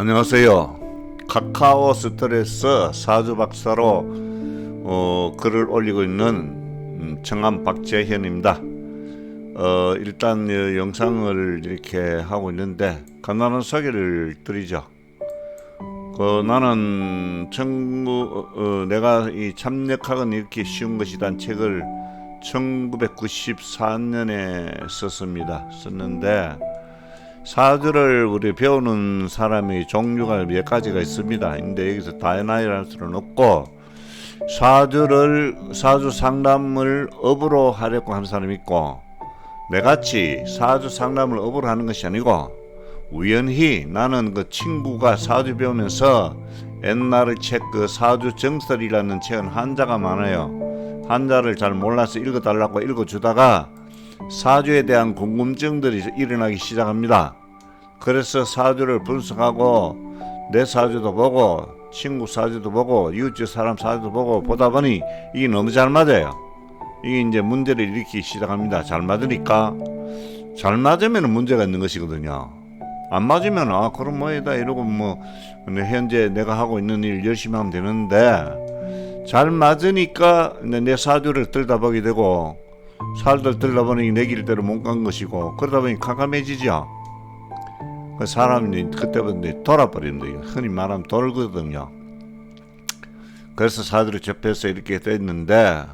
안녕하세요. 카카오 스트레스 사주 박사로 글을 올리고 있는 청암 박재현입니다. 일단 영상을 이렇게 하고 있는데 간단한 소개를 드리죠. 나는 내가 이 참력학은 이렇게 쉬운 것이란 책을 1994년에 썼는데 사주를 우리 배우는 사람이 종류가 몇 가지가 있습니다. 근데 여기서 다 나열할 수는 없고, 사주 상담을 업으로 하려고 하는 사람이 있고, 내같이 사주 상담을 업으로 하는 것이 아니고 우연히 나는 그 친구가 사주 배우면서 옛날의 책 사주 정설이라는 책은 한자가 많아요. 한자를 잘 몰라서 읽어달라고 읽어주다가 사주에 대한 궁금증들이 일어나기 시작합니다. 그래서 사주를 분석하고 내 사주도 보고 친구 사주도 보고 이웃집 사람 사주도 보고 보다 보니 이게 너무 잘 맞아요. 이게 이제 문제를 일으키기 시작합니다. 잘 맞으니까 잘 맞으면 문제가 있는 것이거든요. 안 맞으면 그럼 뭐이다 이러고 현재 내가 하고 있는 일 열심히 하면 되는데, 잘 맞으니까 내 사주를 들여다보게 되고 살들 들여다보니 내 길대로 못 간 것이고, 그러다 보니 캄캄해지죠. 그 사람이 그때부터 돌아버립니다. 흔히 말하면 돌거든요. 그래서 사주를 접해서 이렇게 됐는데,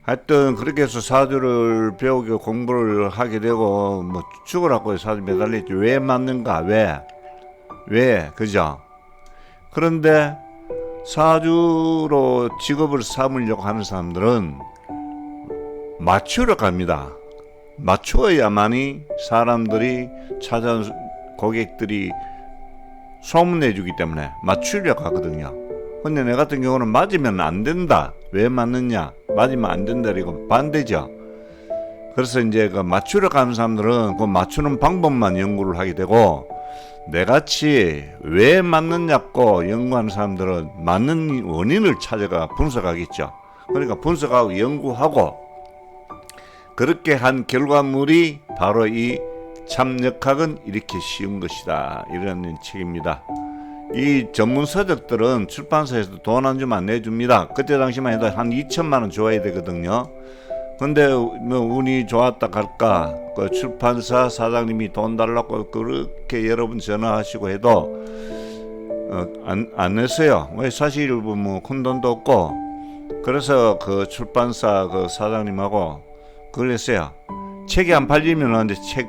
하여튼 그렇게 해서 사주를 배우고 공부를 하게 되고 죽으라고 사주 매달렸지. 왜 맞는가? 왜 그죠? 그런데 사주로 직업을 삼으려고 하는 사람들은 맞추러 갑니다. 맞추어야만이 사람들이 찾아온 고객들이 소문내주기 때문에 맞추려고 하거든요. 근데 내 같은 경우는 맞으면 안 된다. 왜 맞느냐? 맞으면 안 된다. 이거 반대죠. 그래서 이제 그 맞추러 가는 사람들은 그 맞추는 방법만 연구를 하게 되고, 내같이 왜 맞느냐고 연구하는 사람들은 맞는 원인을 찾아가 분석하겠죠. 그러니까 분석하고 연구하고, 그렇게 한 결과물이 바로 이 참력학은 이렇게 쉬운 것이다, 이라는 책입니다. 이 전문 서적들은 출판사에서 돈 한 줌 안 내줍니다. 그때 당시만 해도 한 2천만 원 줘야 되거든요. 근데 운이 좋았다 갈까, 그 출판사 사장님이 돈 달라고 그렇게 여러 번 전화하시고 해도 안 냈어요. 왜? 사실 큰 돈도 없고. 그래서 그 출판사 그 사장님하고 그랬어요. 책이 안 팔리면 이제 책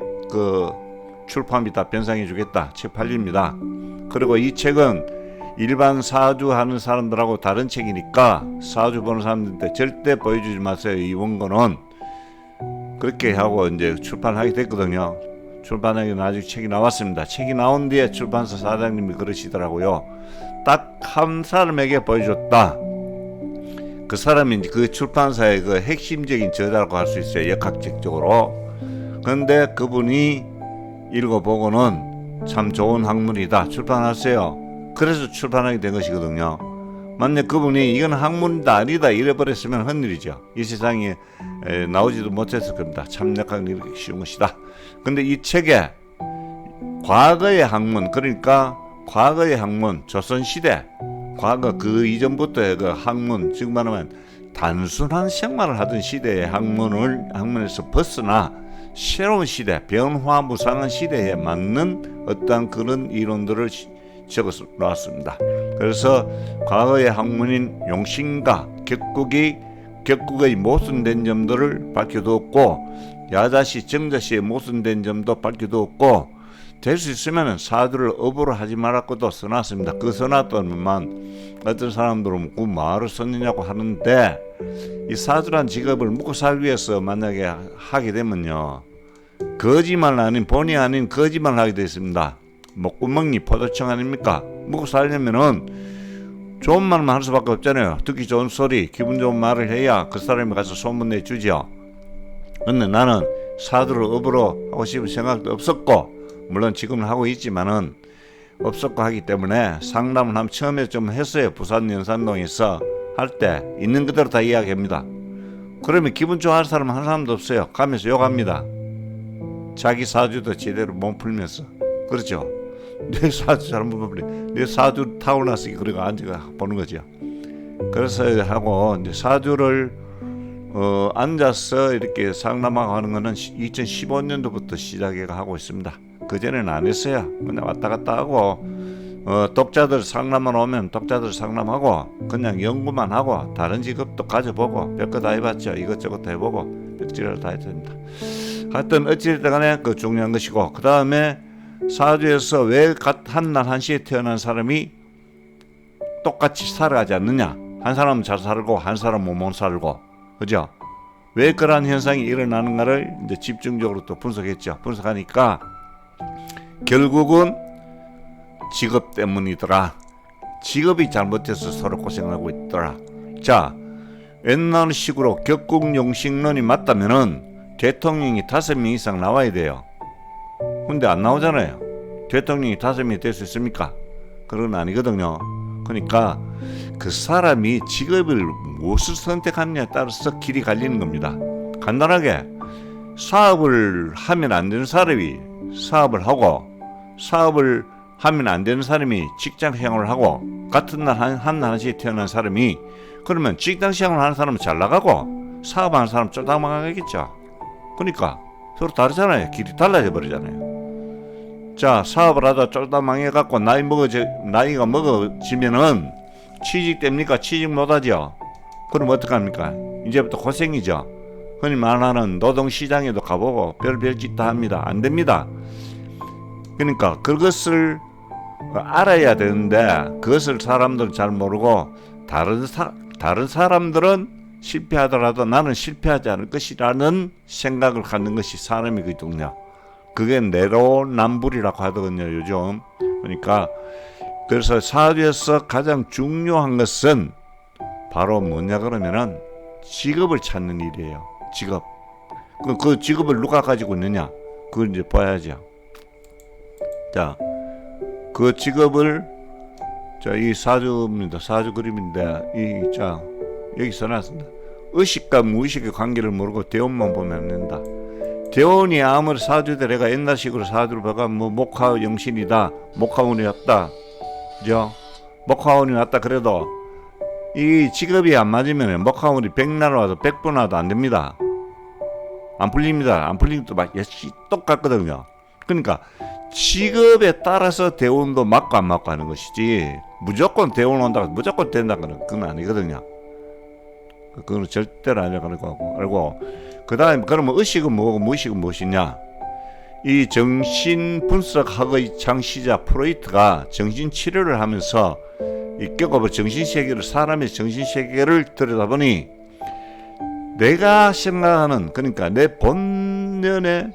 출판비 다 변상해 주겠다. 책 팔립니다. 그리고 이 책은 일반 사주 하는 사람들하고 다른 책이니까 사주 보는 사람들한테 절대 보여주지 마세요. 이 원고는. 그렇게 하고 이제 출판하게 됐거든요. 출판하기 나중에 책이 나왔습니다. 책이 나온 뒤에 출판사 사장님이 그러시더라고요. 딱 한 사람에게 보여줬다. 그 사람이 그 출판사의 그 핵심적인 저자라고 할 수 있어요. 역학적으로. 그런데 그분이 읽어보고는 참 좋은 학문이다, 출판하세요. 그래서 출판하게 된 것이거든요. 만약 그분이 이건 학문이다 아니다 이래버렸으면 헛일이죠. 이 세상에 나오지도 못했을 겁니다. 참력하기 이렇게 쉬운 것이다. 근데 이 책에 과거의 학문, 그러니까 과거의 학문, 조선시대 과거 그 이전부터의 그 학문, 즉 말하면 단순한 생활을 하던 시대의 학문에서 벗어나 새로운 시대, 변화무쌍한 시대에 맞는 어떤 그런 이론들을 적어서 나왔습니다. 그래서 과거의 학문인 용신과 격국의 모순된 점들을 밝혀두었고, 야자시, 정자시의 모순된 점도 밝혀두었고, 될 수 있으면 사주를 업으로 하지 말라고도 써놨습니다. 그 써놨더니만 어떤 사람들은 그 말을 썼느냐고 하는데, 이 사주란 직업을 묵고 살기 위해서 만약에 하게 되면요, 거짓말 아닌 본의 아닌 거짓말 하게 되어 있습니다. 목구멍이 포도청 아닙니까? 묵고 살려면은 좋은 말만 할 수밖에 없잖아요. 듣기 좋은 소리, 기분 좋은 말을 해야 그 사람이 가서 소문내 주죠. 근데 나는 사주를 업으로 하고 싶은 생각도 없었고, 물론 지금은 하고 있지만은 없었고 하기 때문에 상담을 처음에 좀 했어요. 부산 연산동에서 할 때 있는 그대로 다 이야기합니다. 그러면 기분 좋아할 사람 한 사람도 없어요. 가면서 욕합니다. 자기 사주도 제대로 못 풀면서. 그렇죠. 내 사주 잘못 보면 내 사주 타고났으니 그래가 앉아가 보는 거죠. 그래서 하고 이제 사주를 앉아서 이렇게 상담하고 하는 거는 2015년도부터 시작해 하고 있습니다. 그 전에는 안 했어요. 그냥 왔다 갔다 하고 독자들 상담만 오면 독자들 상담하고 그냥 연구만 하고 다른 직업도 가져보고 별거 다 해봤죠. 이것저것 다 해보고 별지를 다 했습니다. 하여튼 어찌됐든 간에 그 중요한 것이고, 그 다음에 사주에서 왜 한 날 한시에 태어난 사람이 똑같이 살아가지 않느냐. 한 사람은 잘 살고 한 사람은 못 살고, 그죠? 왜 그러한 현상이 일어나는가를 이제 집중적으로 또 분석했죠. 분석하니까 결국은 직업 때문이더라. 직업이 잘못해서 서로 고생하고 있더라. 자, 옛날식으로 격국용식론이 맞다면은 대통령이 5명 이상 나와야 돼요. 근데 안 나오잖아요. 대통령이 5명이 될 수 있습니까? 그건 아니거든요. 그러니까 그 사람이 직업을 무엇을 선택하느냐에 따라서 길이 갈리는 겁니다. 간단하게 사업을 하면 안 되는 사람이 사업을 하고, 사업을 하면 안 되는 사람이 직장 생활을 하고, 같은 날 한시에 태어난 사람이 그러면 직장 생활을 하는 사람은 잘 나가고 사업하는 사람은 쫄딱 망하겠죠. 그러니까 서로 다르잖아요. 길이 달라져 버리잖아요. 자, 사업을 하다 쫄딱 망해갖고 나이가 먹어지면은 취직됩니까? 취직 못하죠. 그럼 어떡합니까? 이제부터 고생이죠. 흔히 말하는 노동시장에도 가보고 별별 짓 다 합니다. 안 됩니다. 그러니까 그것을 알아야 되는데 그것을 사람들은 잘 모르고 다른 사람들은 실패하더라도 나는 실패하지 않을 것이라는 생각을 갖는 것이 사람이거든요. 그게 내로남불이라고 하거든요, 요즘. 그러니까 그래서 사주에서 가장 중요한 것은 바로 뭐냐 그러면은 직업을 찾는 일이에요. 직업. 그 직업을 누가 가지고 있느냐, 그걸 이제 봐야죠. 자, 그 직업을, 자, 이 사주입니다. 사주 그림인데, 자, 여기 써놨습니다. 의식과 무의식의 관계를 모르고 대운만 보면 안 된다. 대운이 아무리 사주대래가 옛날식으로 사주를 봐가 뭐 목화 영신이다, 목화운이 왔다, 그죠? 목화운이 왔다 그래도 이 직업이 안 맞으면 목화운이 100날 와도 100번 와도 안 됩니다. 안 풀립니다. 안 풀리면 또 막 똑같거든요. 그러니까 직업에 따라서 대운도 맞고 안 맞고 하는 것이지 무조건 대운 온다고 무조건 된다는 그건 아니거든요. 그건 절대로 아니라고 알고, 그 다음에 그러면 의식은 뭐고 무의식은 무엇이냐. 이 정신분석학의 창시자 프로이트가 정신치료를 하면서 이 정신세계를, 사람의 정신세계를 들여다보니 내가 생각하는, 그러니까 내 본연의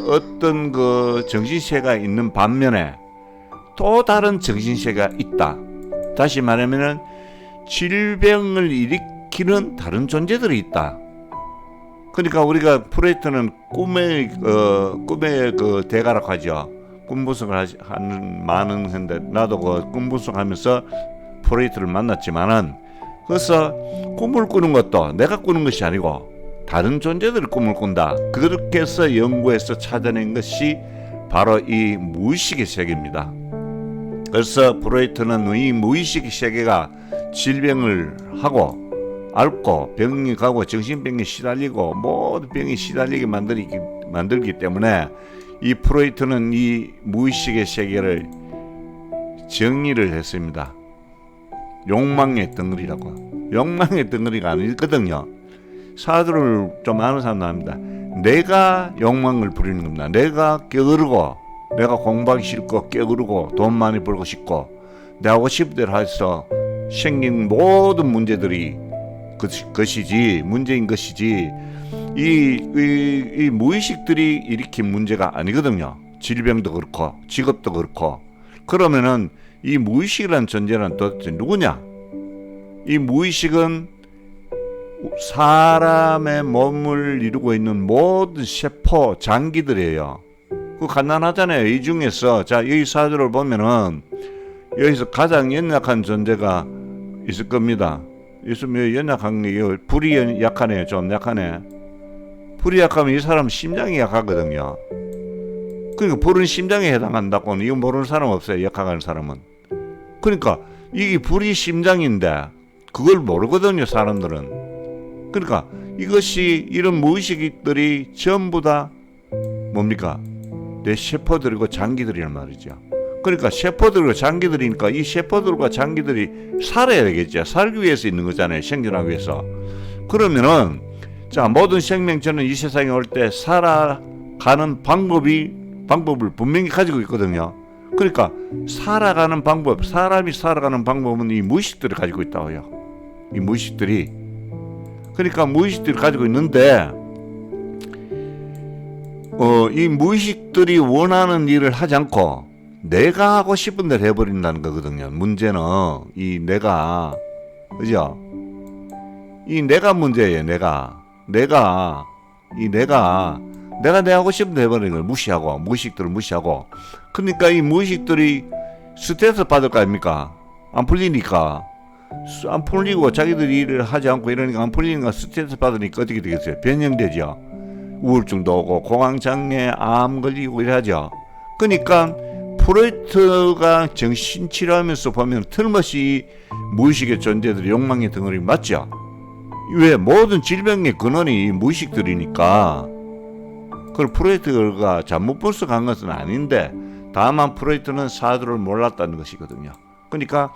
어떤 그 정신세계가 있는 반면에 또 다른 정신세계가 있다. 다시 말하면은 질병을 일으키는 다른 존재들이 있다. 그러니까 우리가 프로이트는 꿈의 그 대가라고 하죠. 꿈 분석을 하는 많은 했는데 나도 그 꿈 분석하면서 프로이트를 만났지만은, 그래서 꿈을 꾸는 것도 내가 꾸는 것이 아니고 다른 존재들이 꿈을 꾼다. 그렇게 해서 연구해서 찾아낸 것이 바로 이 무의식의 세계입니다. 그래서 프로이트는 이 무의식의 세계가 질병을 하고 앓고 병이 가고 정신병에 시달리고 모든 병이 시달리게 만들기 때문에 이 프로이트는 이 무의식의 세계를 정의를 했습니다. 욕망의 덩어리라고. 욕망의 덩어리가 아니거든요. 사주를 좀 아는 사람도 압니다. 내가 욕망을 부리는 겁니다. 내가 게으르고 내가 공부하기 싫고 게으르고 돈 많이 벌고 싶고 내 하고 싶은 대로 해서 생긴 모든 문제들이 것이지, 문제인 것이지, 이 무의식들이 일으킨 문제가 아니거든요. 질병도 그렇고 직업도 그렇고. 그러면은 이 무의식이라는 존재는 도대체 누구냐? 이 무의식은 사람의 몸을 이루고 있는 모든 세포, 장기들이에요. 그 간단하잖아요. 이 중에서, 자, 이 사주를 보면은 여기서 가장 연약한 존재가 있을 겁니다. 있으면 연약한 게 불이 약하네요. 좀 약하네. 불이 약하면 이 사람 심장이 약하거든요. 그러니까 불은 심장에 해당한다고는 이거 모르는 사람 없어요. 역학하는 사람은. 그러니까 이게 불이 심장인데 그걸 모르거든요, 사람들은. 그러니까 이것이 이런 무의식들이 전부 다 뭡니까? 내 세포들이고 장기들이란 말이죠. 그러니까 세포들과 장기들이니까 이 세포들과 장기들이 살아야 되겠죠. 살기 위해서 있는 거잖아요. 생존하기 위해서. 그러면은 자, 모든 생명체는 이 세상에 올 때 살아가는 방법을 분명히 가지고 있거든요. 그러니까 살아가는 방법, 사람이 살아가는 방법은 이 무의식들이 가지고 있다고요. 이 무의식들이. 그러니까 무의식들이 가지고 있는데 이 무의식들이 원하는 일을 하지 않고 내가 하고 싶은 대로 해버린다는 거거든요. 문제는 이 내가, 그죠? 이 내가 문제예요. 내가 내 하고 싶은 대로 해버리는 걸 무시하고, 무의식들을 무시하고. 그러니까 이 무의식들이 스트레스 받을 거 아닙니까? 안 풀리니까. 안 풀리고 자기들이 일을 하지 않고 이러니까 안 풀리니까 스트레스 받으니까 어떻게 되겠어요? 변형되죠. 우울증도 오고 공황장애, 암 걸리고 이러죠. 그러니까 프로이트가 정신치료하면서 보면 틀림없이 무의식의 존재들이 욕망의 덩어리 맞죠? 왜? 모든 질병의 근원이 무의식들이니까. 그걸 프로이트가 잘못 분석한 것은 아닌데 다만 프로이트는 사주를 몰랐다는 것이거든요. 그러니까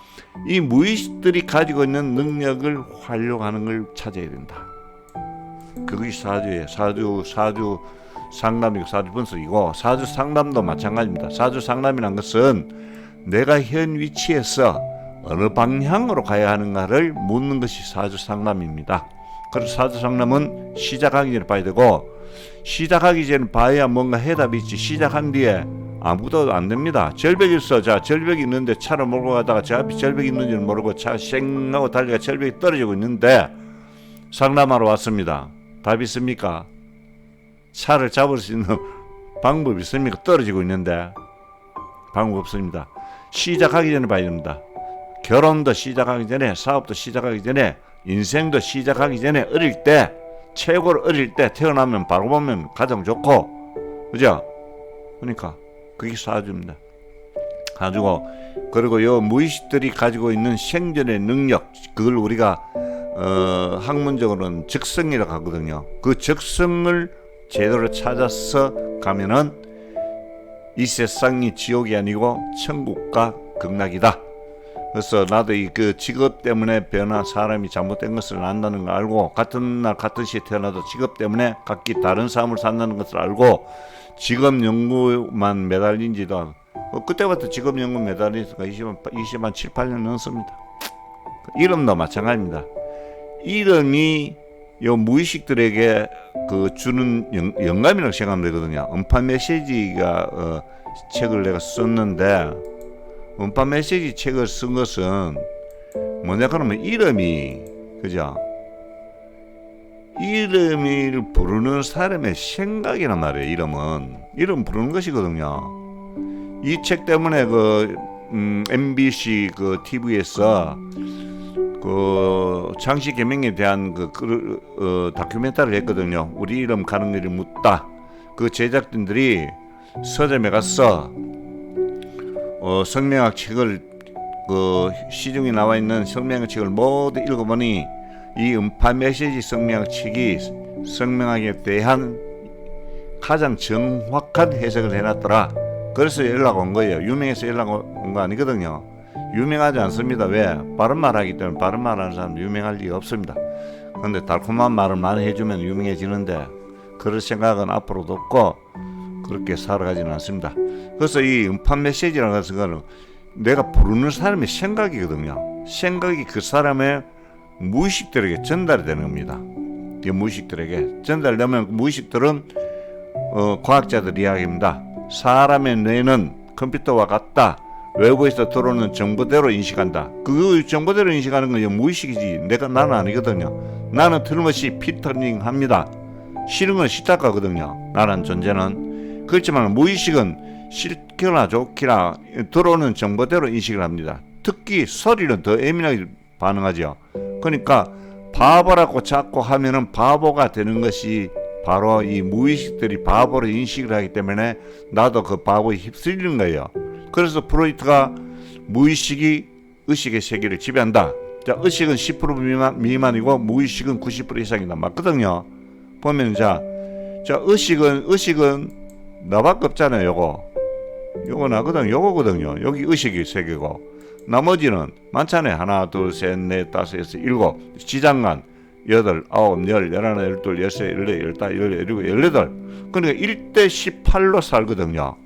이 무의식들이 가지고 있는 능력을 활용하는 걸 찾아야 된다. 그것이 사주예요. 사주 상담이고 사주 분석이고 사주 상담도 마찬가지입니다. 사주 상담이란 것은 내가 현 위치에서 어느 방향으로 가야 하는가를 묻는 것이 사주 상담입니다. 그래서 사주 상담은 시작하기 전에 봐야 되고 시작하기 전에 봐야 뭔가 해답이 있지 시작한 뒤에 아무것도 안 됩니다. 절벽이 있어. 자, 절벽이 있는데 차를 몰고 가다가 저 앞에 절벽이 있는지는 모르고 차 쌩하고 달리가 절벽이 떨어지고 있는데 상담하러 왔습니다. 답이 있습니까? 차를 잡을 수 있는 방법이 있습니까? 떨어지고 있는데 방법 없습니다. 시작하기 전에 봐야 됩니다. 결혼도 시작하기 전에, 사업도 시작하기 전에, 인생도 시작하기 전에 어릴 때, 최고로 어릴 때 태어나면 바로 보면 가장 좋고, 그죠? 그러니까 그게 사주입니다. 가지고 그리고 요 무의식들이 가지고 있는 생존의 능력, 그걸 우리가 학문적으로는 적성이라고 하거든요. 그 적성을 제대로 찾아서 가면은 이 세상이 지옥이 아니고 천국과 극락이다. 그래서 나도 이 그 직업 때문에 변한 사람이 잘못된 것을 안다는 걸 알고 같은 날 같은 시에 태어나도 직업 때문에 각기 다른 삶을 산다는 것을 알고 직업 연구만 매달린 지도 그때부터 직업 연구 매달린 지가 7, 8년 넘습니다. 이름도 마찬가지입니다. 이름이 요 무의식들에게 그 주는 영감이라고 생각하면 되거든요. 음파 메시지가 책을 내가 썼는데 음파 메시지 책을 쓴 것은 뭐냐 그러면 이름이 그죠? 이름을 부르는 사람의 생각이란 말이에요. 이름 부르는 것이거든요. 이 책 때문에 그 MBC 그 TV에서 그 장씨 개명에 대한 다큐멘터리를 했거든요. 우리 이름 가는 길을 묻다. 그 제작진들이 서점에 가서 성명학 책을 그 시중에 나와 있는 성명학 책을 모두 읽어보니 이 음파 메시지 성명학 책이 성명학에 대한 가장 정확한 해석을 해놨더라. 그래서 연락 온 거예요. 유명해서 연락 온 거 아니거든요. 유명하지 않습니다. 왜? 바른 말 하기 때문에 바른 말 하는 사람 유명할 리가 없습니다. 그런데 달콤한 말을 많이 해주면 유명해지는데 그럴 생각은 앞으로도 없고 그렇게 살아가지는 않습니다. 그래서 이 음파 메시지라는 것은 내가 부르는 사람의 생각이거든요. 생각이 그 사람의 무의식들에게 전달이 되는 겁니다. 이 무의식들에게 전달되면 무의식들은 과학자들 이야기입니다. 사람의 뇌는 컴퓨터와 같다. 외부에서 들어오는 정보대로 인식한다. 그 정보대로 인식하는 건 무의식이지 나는 아니거든요. 나는 틀림없이 피터링합니다. 싫은 건 싫다가거든요. 나란 존재는. 그렇지만 무의식은 싫거나 좋거나 들어오는 정보대로 인식을 합니다. 특히 소리는 더 예민하게 반응하죠. 그러니까 바보라고 자꾸 하면은 바보가 되는 것이 바로 이 무의식들이 바보로 인식을 하기 때문에 나도 그 바보에 휩쓸리는 거예요. 그래서 프로이트가 무의식이 의식의 세계를 지배한다. 자, 의식은 10% 미만이고 무의식은 90% 이상이다. 맞거든요. 보면 자 의식은 나밖에 없잖아요. 요거 나거든. 요거거든요. 여기 의식의 세계고 나머지는 많잖아요. 하나, 둘, 셋, 넷, 다섯, 여섯, 일곱, 지장간 8, 9, 10, 11, 12, 13, 14, 15, 16, 17. 그러니까 1대 18로 살거든요.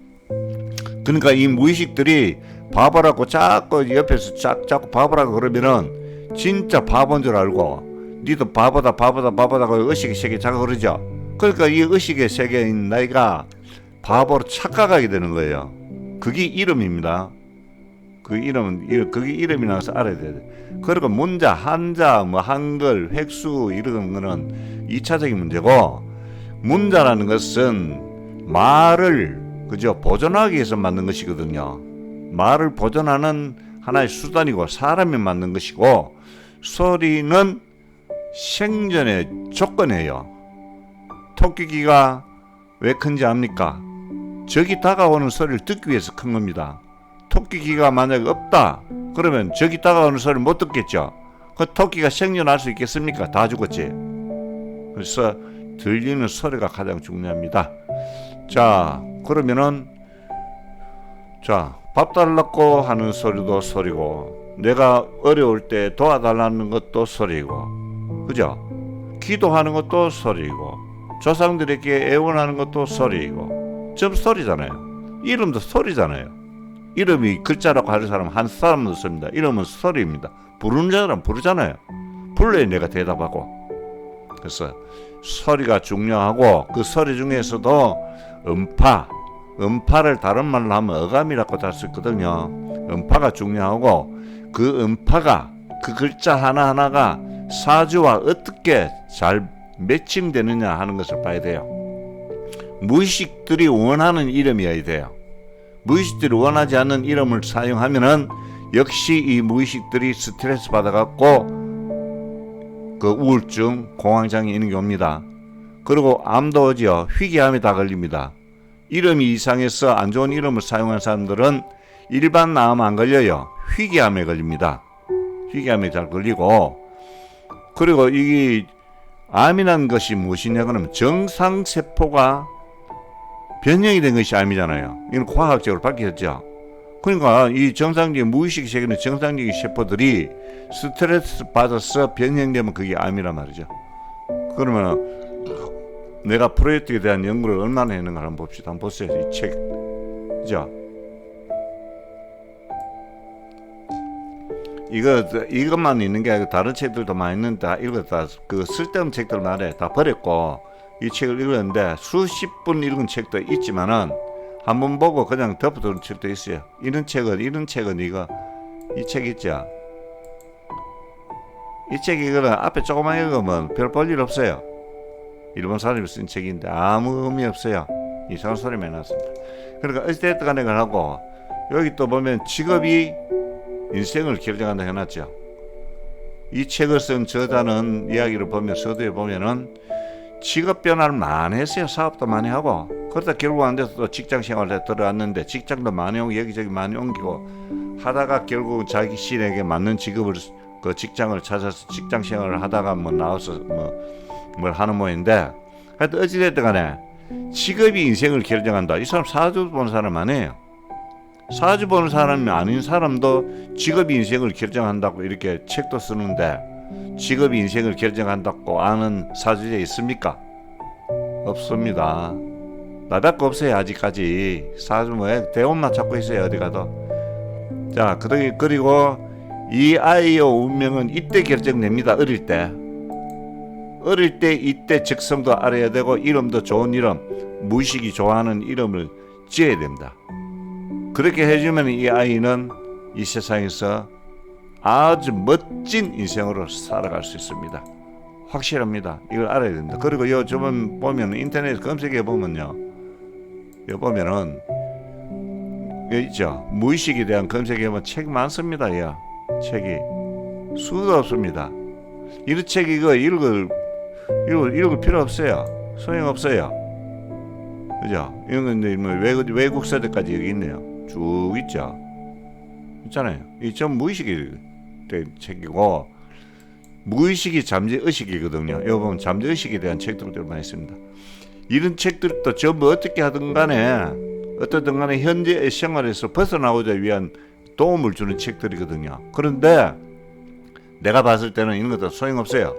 그러니까 이 무의식들이 바보라고 자꾸 옆에서 자꾸 바보라고 그러면은 진짜 바보인 줄 알고 니도 바보다 그 의식의 세계 자꾸 그러죠. 그러니까 이 의식의 세계인 나이가 바보로 착각하게 되는 거예요. 그게 이름입니다. 그게 이름이라서 알아야 돼. 그리고 문자, 한자, 뭐 한글, 획수 이런 거는 2차적인 문제고, 문자라는 것은 말을 보존하기 위해서 만든 것이거든요. 말을 보존하는 하나의 수단이고 사람이 만든 것이고, 소리는 생존의 조건이에요. 토끼기가 왜 큰지 압니까? 적이 다가오는 소리를 듣기 위해서 큰 겁니다. 토끼기가 만약에 없다 그러면 적이 다가오는 소리를 못 듣겠죠. 그 토끼가 생존할 수 있겠습니까? 다 죽었지. 그래서 들리는 소리가 가장 중요합니다. 자, 그러면은 밥 달라고 하는 소리도 소리고, 내가 어려울 때 도와달라는 것도 소리고, 그죠? 기도하는 것도 소리고, 조상들에게 애원하는 것도 소리고, 전부 소리잖아요. 이름도 소리잖아요. 이름이 글자라고 하는 사람 한 사람도 씁니다. 이름은 소리입니다. 부르는 사람 부르잖아요. 불러야 내가 대답하고. 그래서 소리가 중요하고, 그 소리 중에서도 음파를 다른 말로 하면 어감이라고 할 수 있거든요. 음파가 중요하고, 그 음파가, 그 글자 하나하나가 사주와 어떻게 잘 매칭되느냐 하는 것을 봐야 돼요. 무의식들이 원하는 이름이어야 돼요. 무의식들이 원하지 않는 이름을 사용하면은 역시 이 무의식들이 스트레스 받아갖고 그 우울증, 공황장애 있는 게 옵니다. 그리고 암도 오죠. 희귀암이 다 걸립니다. 이름이 이상해서 안 좋은 이름을 사용한 사람들은 일반 암 안 걸려요. 희귀암에 걸립니다. 희귀암에 잘 걸리고, 그리고 이게 암이라는 것이 무엇이냐 그러면 정상세포가 변형이 된 것이 암이잖아요. 이건 과학적으로 밝혀졌죠. 그러니까 이 정상적인 무의식 세계는 정상적인 세포들이 스트레스 받아서 변형되면 그게 암이란 말이죠. 그러면 내가 프로젝트에 대한 연구를 얼마나 했는가 한번 봅시다. 한번 보세요. 이 책. 그죠? 이것만 있는 게 아니고 다른 책들도 많이 있는데 다 읽었다. 그 쓸데없는 책들 말에 다 버렸고, 이 책을 읽었는데 수십 분 읽은 책도 있지만은 한번 보고 그냥 덮어두는 책도 있어요. 이런 책은 이 책 있죠. 이 책 이거는 앞에 조금만 읽으면 별 볼 일 없어요. 일본 사람이 쓴 책인데 아무 의미 없어요. 이상한 소리만 났습니다. 그러니까 어찌됐든 간에 그걸 하고, 여기 또 보면 직업이 인생을 결정한다 해놨죠. 이 책을 쓴 저자는 이야기를 보면, 서두에 보면은 직업 변화를 많이 했어요. 사업도 많이 하고, 그러다 결국 안 돼서 또 직장 생활에 들어왔는데 직장도 많이 오고 여기저기 많이 옮기고 하다가 결국 자기 신에게 맞는 직업을, 그 직장을 찾아서 직장 생활을 하다가 뭐 나와서 뭘 하는 모양인데, 하여튼 어찌됐든 간에 직업이 인생을 결정한다. 이 사람 사주 보는 사람 아니에요. 사주 보는 사람이 아닌 사람도 직업이 인생을 결정한다고 이렇게 책도 쓰는데, 직업이 인생을 결정한다고 아는 사주자 있습니까? 없습니다. 나밖에 없어요. 아직까지. 사주 뭐에 대원만 찾고 있어요. 어디 가도. 자, 그리고 이 아이의 운명은 이때 결정됩니다. 어릴 때 이때 적성도 알아야 되고, 이름도 좋은 이름, 무의식이 좋아하는 이름을 지어야 됩니다. 그렇게 해주면 이 아이는 이 세상에서 아주 멋진 인생으로 살아갈 수 있습니다. 확실합니다. 이걸 알아야 됩니다. 그리고 요 저번 보면 인터넷 검색해 보면요, 요 보면은 여기 있죠. 무의식에 대한 검색해 보면 책 많습니다. 책이 수도 없습니다. 이런 책 이거 읽을 필요 없어요. 소용없어요. 그죠? 이런 건데 뭐 외국 세대까지 여기 있네요. 쭉 있죠. 있잖아요. 이 전 무의식이 된 책이고, 무의식이 잠재의식이거든요. 여기 보면 잠재의식에 대한 책들도 많이 있습니다. 이런 책들도 전부 어떻게 하든 간에 어떻든 간에 현재의 생활에서 벗어나오자 위한 도움을 주는 책들이거든요. 그런데 내가 봤을 때는 이런 것도 소용없어요.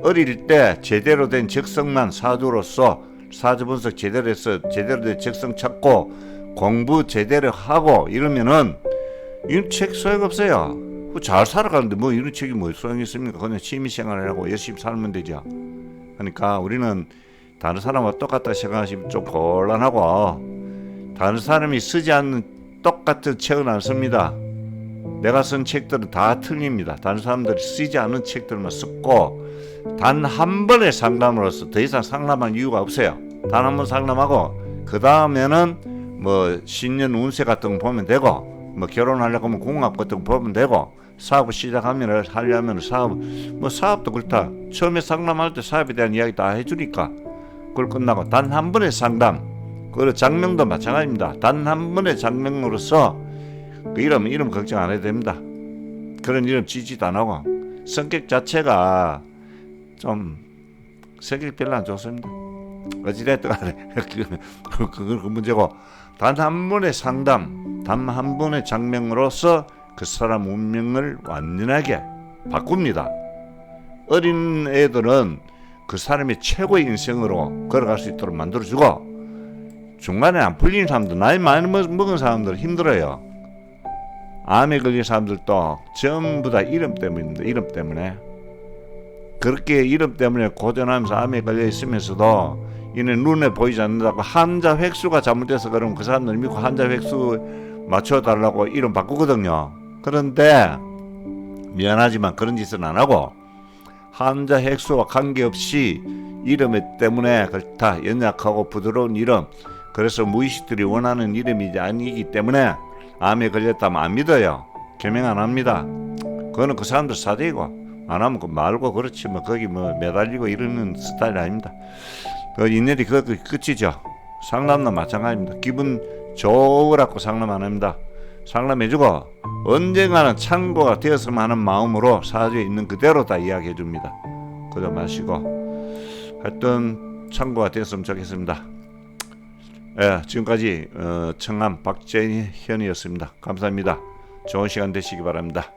어릴 때 제대로 된 적성만 사주로서 사주 분석 제대로 해서 제대로 된 적성 찾고 공부 제대로 하고 이러면은 이런 책 소용없어요. 잘 살아가는데 뭐 이런 책이 뭐 소용이 있습니까? 그냥 취미생활을 하고 열심히 살면 되죠. 그러니까 우리는 다른 사람과 똑같다 생각하시면 좀 곤란하고, 다른 사람이 쓰지 않는 똑같은 책은 안 씁니다. 내가 쓴 책들은 다 틀립니다. 다른 사람들이 쓰지 않는 책들만 썼고, 단 한 번의 상담으로서 더 이상 상담할 이유가 없어요. 단 한 번 상담하고 그 다음에는 뭐 신년 운세 같은 거 보면 되고, 뭐 결혼하려고 하면 궁합 같은 거 보면 되고, 사업을 하려면 사업도 그렇다. 처음에 상담할 때 사업에 대한 이야기 다 해주니까 그걸 끝나고 단 한 번의 상담, 그 장명도 마찬가지입니다. 단 한 번의 장명으로서 그 이름 걱정 안 해도 됩니다. 그런 이름 지지도 안 하고, 성격 자체가 좀 성격 별로 안 좋습니다. 어찌됐든 간에 그 문제고, 단 한 번의 상담, 단 한 번의 장명으로서 그 사람 운명을 완전하게 바꿉니다. 어린 애들은 그 사람의 최고의 인생으로 걸어갈 수 있도록 만들어주고, 중간에 안 풀리는 사람들, 나이 많이 먹은 사람들 힘들어요. 암에 걸린 사람들도 전부 다 이름 때문입니다. 이름 때문에. 그렇게 이름 때문에 고전하면서 암에 걸려 있으면서도 이는 눈에 보이지 않는다고 한자 획수가 잘못돼서 그러면 그 사람들 믿고 한자 획수 맞춰달라고 이름 바꾸거든요. 그런데 미안하지만 그런 짓은 안 하고, 한자 획수와 관계없이 이름 때문에 그렇다, 연약하고 부드러운 이름, 그래서 무의식들이 원하는 이름이 아니기 때문에 암에 걸렸다면 안 믿어요. 개명 안 합니다. 그거는 그 사람들 사대이고, 안 하면 그 말고 그렇지 뭐 거기 뭐 매달리고 이러는 스타일 아닙니다. 그 인연이 그거 끝이죠. 상담도 마찬가지입니다. 기분 좋으라고 상담 안 합니다. 상담해주고 언젠가는 참고가 되었으면 하는 마음으로 사주에 있는 그대로 다 이야기해 줍니다. 그러지 마시고 하여튼 참고가 되었으면 좋겠습니다. 예, 지금까지 청암 박재현이었습니다. 감사합니다. 좋은 시간 되시기 바랍니다.